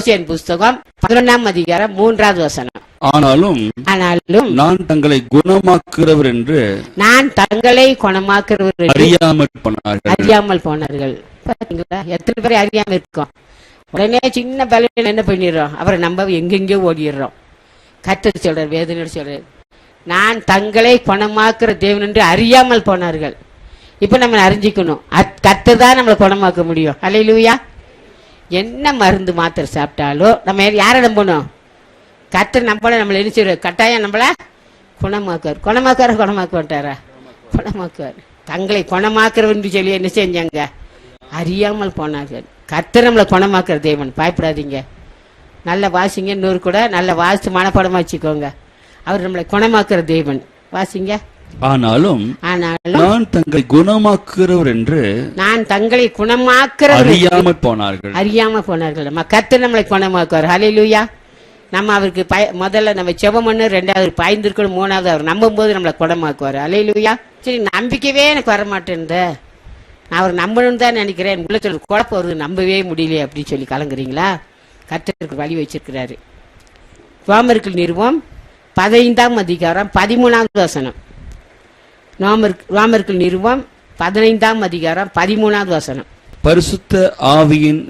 Ocean புஸ்தகம் 11:3 ஆனாலும் நான் தங்களை குணமாக்குறவர் என்று அறியாமல் போனார்கள். பாத்தீங்களா, எத்தனை பேரை அறியாம இருக்கோம். உடனே சின்ன பலவீனம் என்ன பண்ணிடுறோம், அவரை நம்ம எங்கெங்கயோ ஓடிடுறோம். கர்த்தர் சொல்றார், வேதனையோடு சொல்றார், நான் தங்களை குணமாக்குற தேவன் என்று அறியாமல் போனார்கள். இப்ப நம்ம அறிஞ்சிக்கணும், கர்த்தர் தான் நம்மளை குணமாக்க முடியும். அல்லேலூயா. என்ன மருந்து மாத்திரை சாப்பிட்டாலும் நம்ம யாரை நம்பணும்? கர்த்தர் நம்பல. நம்மளை என்ன செய்வார்? கட்டாயம் நம்மள குணமாக்குவார். தங்களை குணமாக்குறவன்னு சொல்லி என்ன செஞ்சாங்க? அறியாமல் போனார்கள். கர்த்தர் நம்மளை குணமாக்குற தேவன். பயப்படாதீங்க. நல்ல வாசிங்க. இன்னொரு கூட நல்ல வாசித்து மனப்பாடமா வச்சுக்கோங்க. அவர் நம்மளை குணமாக்குற தேவன். வாசிங்க. ஆனாலும் நான் தங்களை குணமாக்குறவர் என்று அறியாமல் போனார்கள். நம்ம கர்த்தர் நம்மளை குணமாக்குவார். ஹல்லேலூயா. நம்ம அவருக்கு முதல்ல நம்ம செபம் பண்ணு, ரெண்டாவது பாய்ந்திருக்கணும், மூணாவது அவர் நம்பும் போது நம்மளை குணமாக்குவார். ஹல்லேலூயா. சரி, நம்பிக்கவே எனக்கு வரமாட்டேன், நான் அவர் நம்பணும்னு தான் நினைக்கிறேன், உள்ளத்துல குழப்பம் வருது, நம்பவே முடியல அப்படின்னு சொல்லி கலங்குறீங்களா? கர்த்தருக்கு வழி வச்சிருக்கிறாரு. ரோமர்கள் நிருபம் 15:13. ரோமர்கள் நிருபம் 15:13. பரிசுத்த ஆவியின்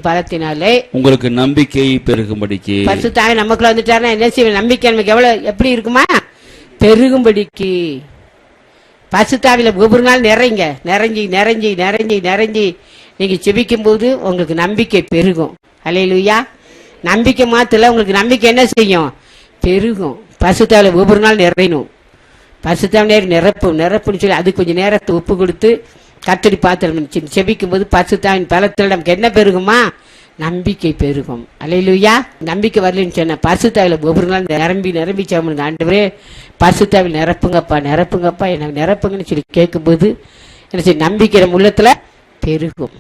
பலத்தினாலே உங்களுக்கு நம்பிக்கை பெருகும்படிக்கு. பரிசுத்த ஆவி நமக்குள்ள வந்துட்டாருன்னா என்ன செய்வோம்? நம்பிக்கை நமக்கு எப்படி இருக்குமா? பெருகும்படிக்கு. பரிசுத்தாவில ஒவ்வொரு நாள் நிறைஞ்சி நீங்க செபிக்கும் போது உங்களுக்கு நம்பிக்கை பெருகும். அல்லேலூயா. நம்பிக்கை மாத்திர உங்களுக்கு நம்பிக்கை என்ன செய்யும்? பெருகும். பரிசுத்தாவில ஒவ்வொரு நாள் நிறையணும். பரிசுத்தாவில நிரப்புன்னு சொல்லி அது கொஞ்சம் நேரத்தை ஒப்பு கொடுத்து கத்தடி பாத்திரம் செபிக்கும் போது பரிசுத்தாவின் பலத்தில் நமக்கு என்ன பெருகுமா? நம்பிக்கை பெருகும். அல்லேலூயா. நம்பிக்கை வரலன்னு சொன்ன பரிசுத்தாவில ஒவ்வொரு நாள் நிரம்பி சாமுங்க. ஆண்டவரே பரிசுத்தாவில் நிரப்புங்கப்பா என்ன நிரப்புங்கன்னு சொல்லி கேட்கும்போது என்ன செய்ய? நம்பிக்கை உள்ளத்துல பெருகும்.